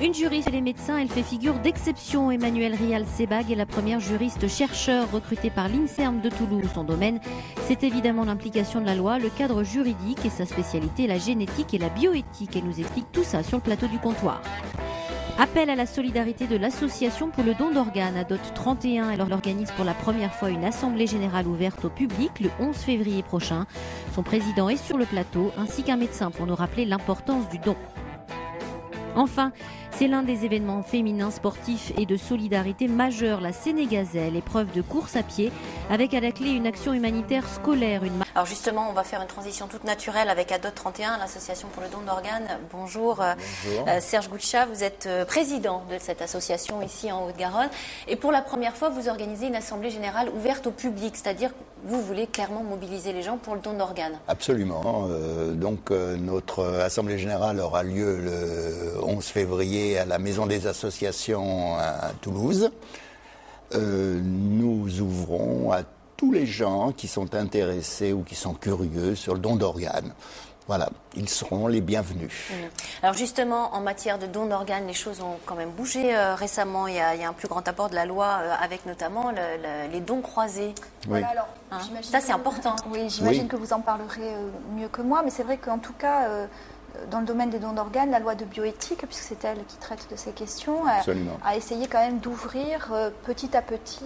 Une juriste et les médecins, elle fait figure d'exception. Emmanuelle Rial-Sebag est la première juriste-chercheur recrutée par l'INSERM de Toulouse. Son domaine, c'est évidemment l'implication de la loi, le cadre juridique et sa spécialité, la génétique et la bioéthique. Elle nous explique tout ça sur le plateau du comptoir. Appel à la solidarité de l'association pour le don d'organes à DOT 31. Elle organise pour la première fois une assemblée générale ouverte au public le 11 février prochain. Son président est sur le plateau, ainsi qu'un médecin pour nous rappeler l'importance du don. Enfin, c'est l'un des événements féminins sportifs et de solidarité majeurs, la Sénégazelle, épreuve de course à pied, avec à la clé une action humanitaire scolaire. Alors justement, on va faire une transition toute naturelle avec ADOT 31, l'association pour le don d'organes. Bonjour. Bonjour. Serge Goucha, vous êtes président de cette association ici en Haute-Garonne. Et pour la première fois, vous organisez une assemblée générale ouverte au public, c'est-à-dire que vous voulez clairement mobiliser les gens pour le don d'organes. Absolument. Notre assemblée générale aura lieu le 11 février à la Maison des Associations à Toulouse. Nous ouvrons à tous les gens qui sont intéressés ou qui sont curieux sur le don d'organes. Voilà, ils seront les bienvenus. Alors justement, en matière de don d'organes, les choses ont quand même bougé récemment. Il y a un plus grand apport de la loi avec notamment les dons croisés. Oui. Voilà, alors, ça c'est important. Oui, j'imagine que vous en parlerez mieux que moi, mais c'est vrai qu'en tout cas, dans le domaine des dons d'organes, la loi de bioéthique, puisque c'est elle qui traite de ces questions, a essayé quand même d'ouvrir petit à petit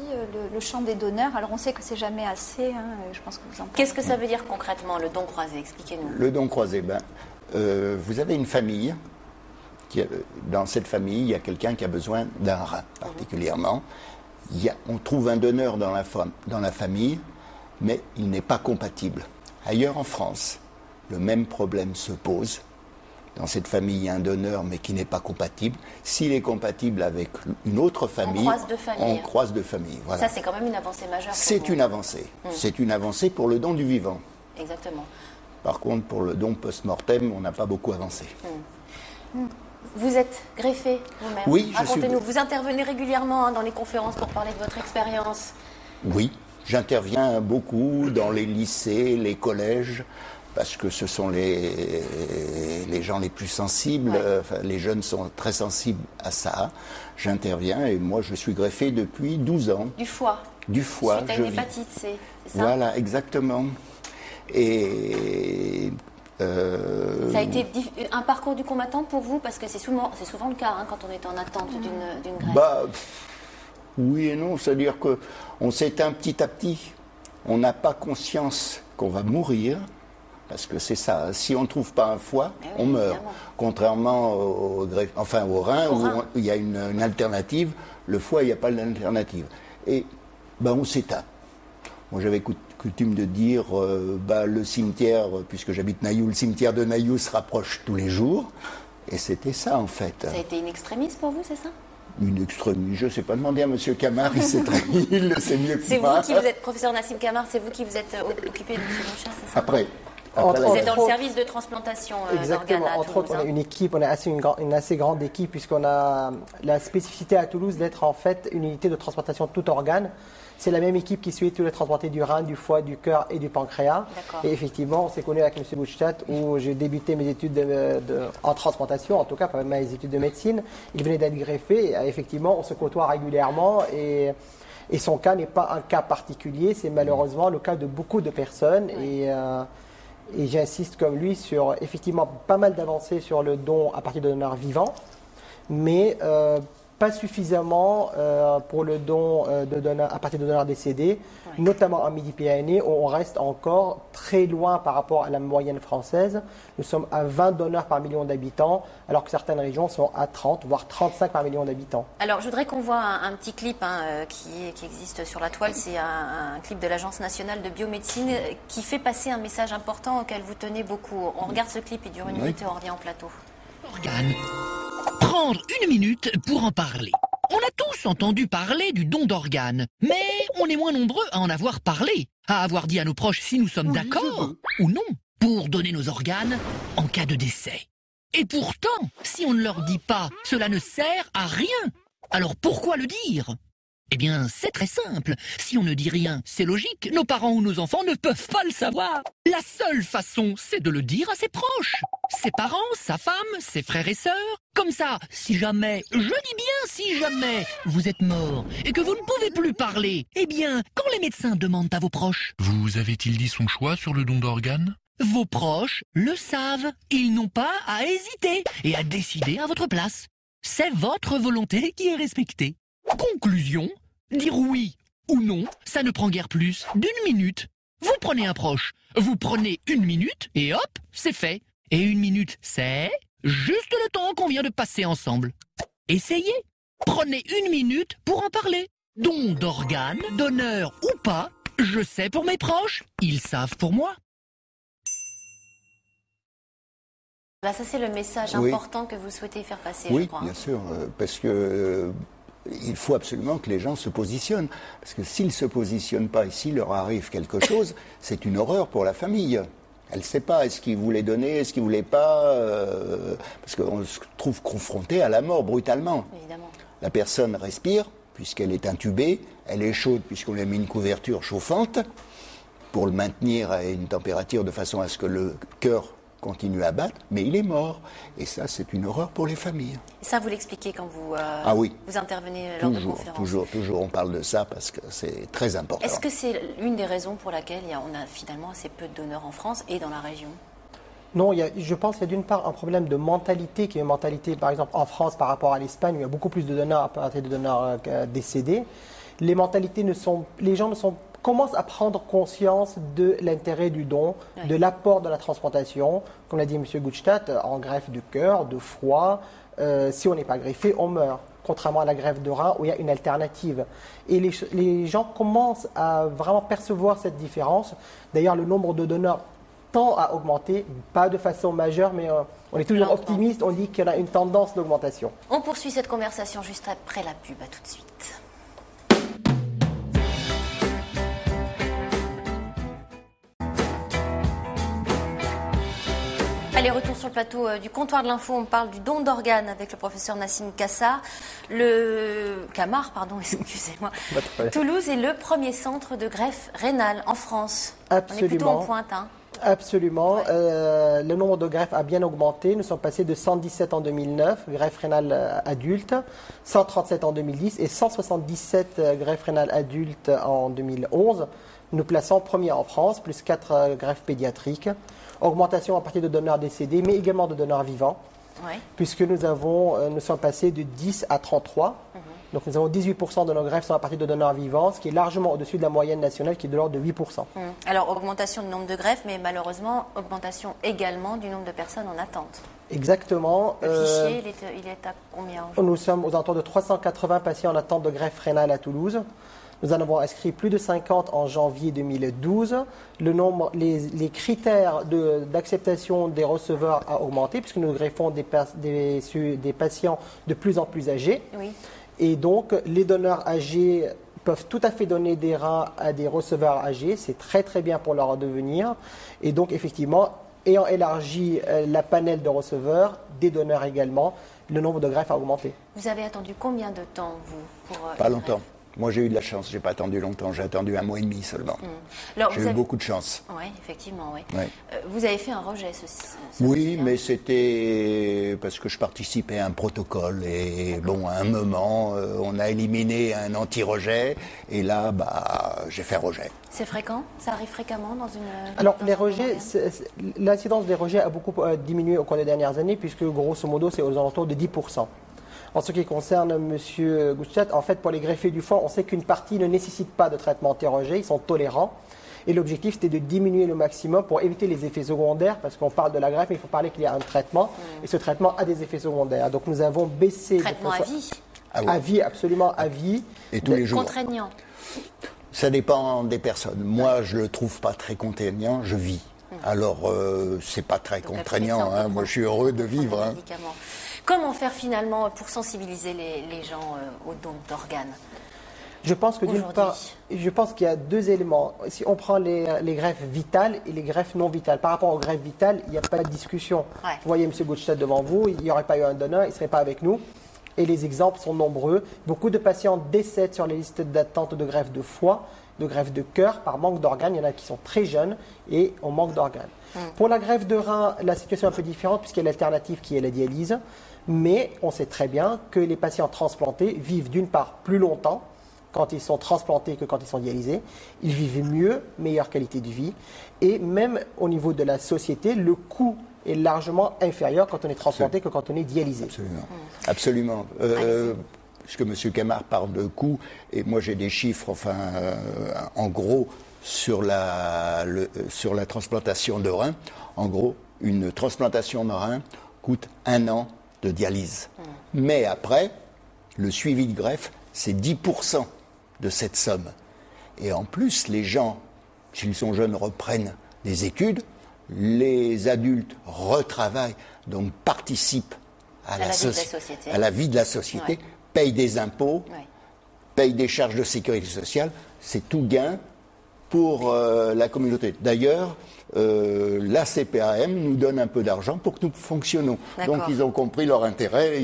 le champ des donneurs. Alors on sait que c'est jamais assez, je pense que vous en parlez. Qu'est-ce que ça veut dire concrètement, le don croisé? Expliquez-nous. Le don croisé, vous avez une famille, dans cette famille, il y a quelqu'un qui a besoin d'un rein particulièrement. On trouve un donneur dans la famille, mais il n'est pas compatible. Ailleurs en France, le même problème se pose. Dans cette famille, il y a un donneur, mais qui n'est pas compatible. S'il est compatible avec une autre famille, on croise de famille. Voilà. Ça, c'est quand même une avancée majeure. C'est une avancée. C'est une avancée pour le don du vivant. Exactement. Par contre, pour le don post-mortem, on n'a pas beaucoup avancé. Vous êtes greffé vous-même. Oui, racontez-nous. Vous intervenez régulièrement dans les conférences pour parler de votre expérience. Oui, j'interviens beaucoup dans les lycées, les collèges, parce que ce sont les gens les plus sensibles, les jeunes sont très sensibles à ça. J'interviens et moi je suis greffé depuis 12 ans. Du foie. Du foie. Suite à une hépatite C, c'est ça? Voilà, exactement. Et ça a été un parcours du combattant pour vous, parce que c'est souvent le cas quand on est en attente d'une greffe. Oui et non, c'est-à-dire qu'on s'éteint petit à petit. On n'a pas conscience qu'on va mourir. Parce que c'est ça, si on ne trouve pas un foie, on meurt. Évidemment. Contrairement au rein, où il y a une alternative, le foie, il n'y a pas d'alternative. Et on s'éteint. Moi, j'avais coutume de dire, le cimetière, puisque j'habite Nailloux, le cimetière de Nailloux se rapproche tous les jours. Et c'était ça, en fait. Ça a été une extrémiste pour vous, c'est ça? Une extrémiste, je ne sais pas demander à M. Camard, il sait très bien, il le sait mieux que moi. C'est vous qui vous êtes, professeur Nassim Camard, c'est vous qui vous êtes occupé de M. Goucha, c'est ça? Après, vous êtes dans le service de transplantation d'organes à Toulouse. Entre autres, on a une équipe, on a une assez grande équipe, puisqu'on a la spécificité à Toulouse d'être en fait une unité de transplantation de tout organe. C'est la même équipe qui suit tous les transplantés du rein, du foie, du cœur et du pancréas. Et effectivement, on s'est connu avec M. Goucha, où j'ai débuté mes études en transplantation, en tout cas, pas même mes études de médecine. Il venait d'être greffé, et effectivement, on se côtoie régulièrement. Et son cas n'est pas un cas particulier, c'est malheureusement le cas de beaucoup de personnes. Et j'insiste comme lui sur effectivement pas mal d'avancées sur le don à partir de donneurs vivants, mais pas suffisamment pour le don à partir de donneurs décédés, notamment en Midi-Pyrénées, où on reste encore très loin par rapport à la moyenne française. Nous sommes à 20 donneurs par million d'habitants, alors que certaines régions sont à 30, voire 35 par million d'habitants. Alors, je voudrais qu'on voit un petit clip qui existe sur la toile. C'est un clip de l'Agence nationale de biomédecine qui fait passer un message important auquel vous tenez beaucoup. On regarde ce clip, il dure une minute et on revient en plateau. Organes. Prendre une minute pour en parler. On a tous entendu parler du don d'organes, mais on est moins nombreux à en avoir parlé, à avoir dit à nos proches si nous sommes d'accord ou non pour donner nos organes en cas de décès. Et pourtant, si on ne leur dit pas, cela ne sert à rien. Alors pourquoi le dire? Eh bien, c'est très simple. Si on ne dit rien, c'est logique. Nos parents ou nos enfants ne peuvent pas le savoir. La seule façon, c'est de le dire à ses proches. Ses parents, sa femme, ses frères et sœurs. Comme ça, si jamais, je dis bien si jamais, vous êtes mort et que vous ne pouvez plus parler, eh bien, quand les médecins demandent à vos proches, vous avait-il dit son choix sur le don d'organes? Vos proches le savent. Ils n'ont pas à hésiter et à décider à votre place. C'est votre volonté qui est respectée. Conclusion, dire oui ou non, ça ne prend guère plus d'1 minute. Vous prenez un proche, vous prenez 1 minute et hop, c'est fait. Et 1 minute, c'est juste le temps qu'on vient de passer ensemble. Essayez, prenez 1 minute pour en parler. Don d'organes, donneur ou pas, je sais pour mes proches, ils savent pour moi. Là, ça c'est le message important que vous souhaitez faire passer, je crois. Oui, bien sûr, parce que il faut absolument que les gens se positionnent. Parce que s'ils ne se positionnent pas et s'il leur arrive quelque chose, c'est une horreur pour la famille. Elle ne sait pas, est-ce qu'il voulait donner, est-ce qu'il ne voulait pas, parce qu'on se trouve confronté à la mort brutalement. Évidemment. La personne respire, puisqu'elle est intubée, elle est chaude puisqu'on lui a mis une couverture chauffante, pour le maintenir à une température de façon à ce que le cœur continue à battre, mais il est mort. Et ça, c'est une horreur pour les familles. Et ça, vous l'expliquez quand vous, vous intervenez lors de conférences? Toujours, on parle de ça parce que c'est très important. Est-ce que c'est l'une des raisons pour laquelle on a finalement assez peu de donneurs en France et dans la région? Non, je pense qu'il y a d'une part un problème de mentalité, qui est une mentalité, par exemple, en France par rapport à l'Espagne, où il y a beaucoup plus de donneurs à partir de donneurs décédés. Les mentalités les gens commencent à prendre conscience de l'intérêt du don, de l'apport de la transplantation. Comme l'a dit M. Gutstadt, en greffe de cœur, de foie, si on n'est pas greffé, on meurt. Contrairement à la greffe de rein où il y a une alternative. Et les gens commencent à vraiment percevoir cette différence. D'ailleurs, le nombre de donneurs tend à augmenter, pas de façon majeure, mais on est toujours optimiste, on dit qu'il y a une tendance d'augmentation. On poursuit cette conversation juste après la pub, à tout de suite. Allez, retour sur le plateau du comptoir de l'info. On parle du don d'organes avec le professeur Nassim Camar, excusez-moi. Toulouse est le premier centre de greffe rénale en France. Absolument. On est plutôt en pointe, hein. Absolument. Le nombre de greffes a bien augmenté. Nous sommes passés de 117 en 2009, greffes rénales adultes, 137 en 2010 et 177 greffes rénales adultes en 2011. Nous plaçons premier en France, plus 4 greffes pédiatriques. Augmentation à partir de donneurs décédés, mais également de donneurs vivants, puisque nous sommes passés de 10 à 33. Donc nous avons 18% de nos greffes sont à partir de donneurs vivants, ce qui est largement au-dessus de la moyenne nationale qui est de l'ordre de 8%. Alors augmentation du nombre de greffes, mais malheureusement augmentation également du nombre de personnes en attente. Exactement. Le fichier, il est à combien? Nous sommes aux alentours de 380 patients en attente de greffe rénale à Toulouse. Nous en avons inscrit plus de 50 en janvier 2012. Les critères d'acceptation des receveurs a augmenté puisque nous greffons des patients de plus en plus âgés. Oui. Et donc, les donneurs âgés peuvent tout à fait donner des reins à des receveurs âgés. C'est très, très bien pour leur devenir. Et donc, effectivement, ayant élargi la panel de receveurs, des donneurs également, le nombre de greffes a augmenté. Vous avez attendu combien de temps, vous, pour Pas longtemps. Moi, j'ai eu de la chance, j'ai pas attendu longtemps, j'ai attendu 1 mois et demi seulement. J'ai eu beaucoup de chance. Oui, effectivement, oui. Ouais. Vous avez fait un rejet, oui, mais c'était parce que je participais à un protocole et bon, à un moment, on a éliminé un anti-rejet et là, j'ai fait rejet. C'est fréquent? Ça arrive fréquemment dans une... Alors, les rejets, l'incidence des rejets a beaucoup diminué au cours des dernières années puisque, grosso modo, c'est aux alentours de 10%. En ce qui concerne M. Gutstadt, en fait, pour les greffés du foie, on sait qu'une partie ne nécessite pas de traitement anti-rejet, ils sont tolérants. Et l'objectif, c'était de diminuer le maximum pour éviter les effets secondaires, parce qu'on parle de la greffe, mais il faut parler qu'il y a un traitement, et ce traitement a des effets secondaires. Donc nous avons baissé... Traitement à vie? À vie, absolument à vie. Et tous les jours. Contraignant? Ça dépend des personnes. Moi, je ne le trouve pas très contraignant, je vis. Alors, c'est pas très contraignant, hein. Moi je suis heureux de vivre. Hein. Comment faire finalement pour sensibiliser les gens au don d'organes? Je pense que d'une part, je pense qu'il y a 2 éléments. Si on prend les greffes vitales et les greffes non vitales, par rapport aux greffes vitales, il n'y a pas de discussion. Vous voyez M. Gutstadt devant vous, il n'y aurait pas eu un donneur, il ne serait pas avec nous. Et les exemples sont nombreux. Beaucoup de patients décèdent sur les listes d'attente de greffe de foie, de greffe de cœur par manque d'organes. Il y en a qui sont très jeunes et on manque d'organes. Pour la greffe de rein, la situation est un peu différente puisqu'il y a l'alternative qui est la dialyse. Mais on sait très bien que les patients transplantés vivent d'une part plus longtemps quand ils sont transplantés que quand ils sont dialysés. Ils vivent mieux, meilleure qualité de vie. Et même au niveau de la société, le coût est largement inférieur quand on est transplanté que quand on est dialysé. Absolument. Puisque M. Camard parle de coût, et moi j'ai des chiffres, en gros, sur la transplantation de rein. En gros, une transplantation de rein coûte 1 an de dialyse. Mais après, le suivi de greffe, c'est 10% de cette somme. Et en plus, les gens, s'ils sont jeunes, reprennent des études, les adultes retravaillent, donc participent à la vie de la société, payent des impôts, payent des charges de sécurité sociale, c'est tout gain pour la communauté. D'ailleurs, la CPAM nous donne un peu d'argent pour que nous fonctionnons. Donc ils ont compris leur intérêt.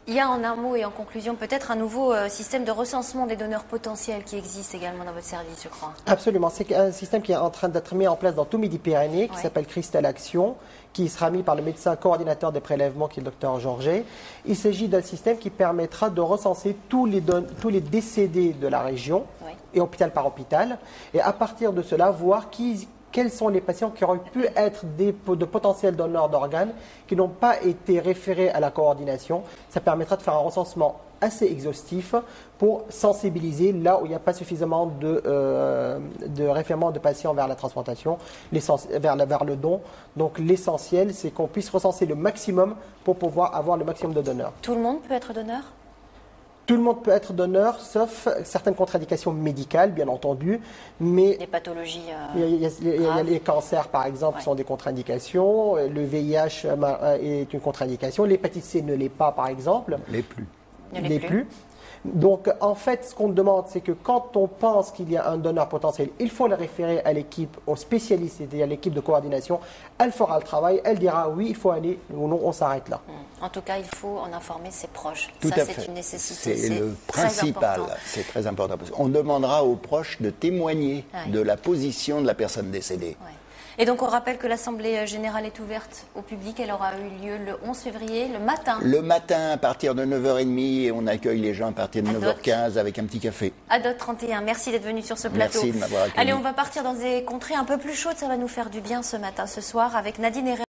Il y a en un mot et en conclusion peut-être un nouveau système de recensement des donneurs potentiels qui existe également dans votre service, je crois. Absolument. C'est un système qui est en train d'être mis en place dans tout Midi-Pyrénées, qui s'appelle Cristal Action, qui sera mis par le médecin coordinateur des prélèvements, qui est le docteur Georget. Il s'agit d'un système qui permettra de recenser tous les décédés de la région, et hôpital par hôpital, et à partir de cela, voir quels sont les patients qui auraient pu être de potentiels donneurs d'organes, qui n'ont pas été référés à la coordination. Ça permettra de faire un recensement assez exhaustif pour sensibiliser là où il n'y a pas suffisamment de référement de patients vers la transplantation, vers le don. Donc l'essentiel, c'est qu'on puisse recenser le maximum pour pouvoir avoir le maximum de donneurs. Tout le monde peut être donneur ? Tout le monde peut être donneur, sauf certaines contre-indications médicales, bien entendu. Mais des pathologies il y a les cancers, par exemple, qui sont des contre-indications. Le VIH est une contre-indication. L'hépatite C ne l'est pas, par exemple. Ne l'est plus. Donc, en fait, ce qu'on demande, c'est que quand on pense qu'il y a un donneur potentiel, il faut le référer à l'équipe, aux spécialistes, c'est-à-dire à l'équipe de coordination. Elle fera le travail, elle dira oui, il faut aller, ou non, on s'arrête là. En tout cas, il faut en informer ses proches. Tout à fait. C'est une nécessité. C'est le principal. C'est très important. On demandera aux proches de témoigner de la position de la personne décédée. Et donc on rappelle que l'Assemblée Générale est ouverte au public. Elle aura eu lieu le 11 février, le matin. Le matin à partir de 9h30 et on accueille les gens à partir de 9h15 avec un petit café. À DOT 31. Merci d'être venu sur ce plateau. Merci de m'avoir accueilli. Allez, on va partir dans des contrées un peu plus chaudes. Ça va nous faire du bien ce matin, ce soir, avec Nadine Herrera.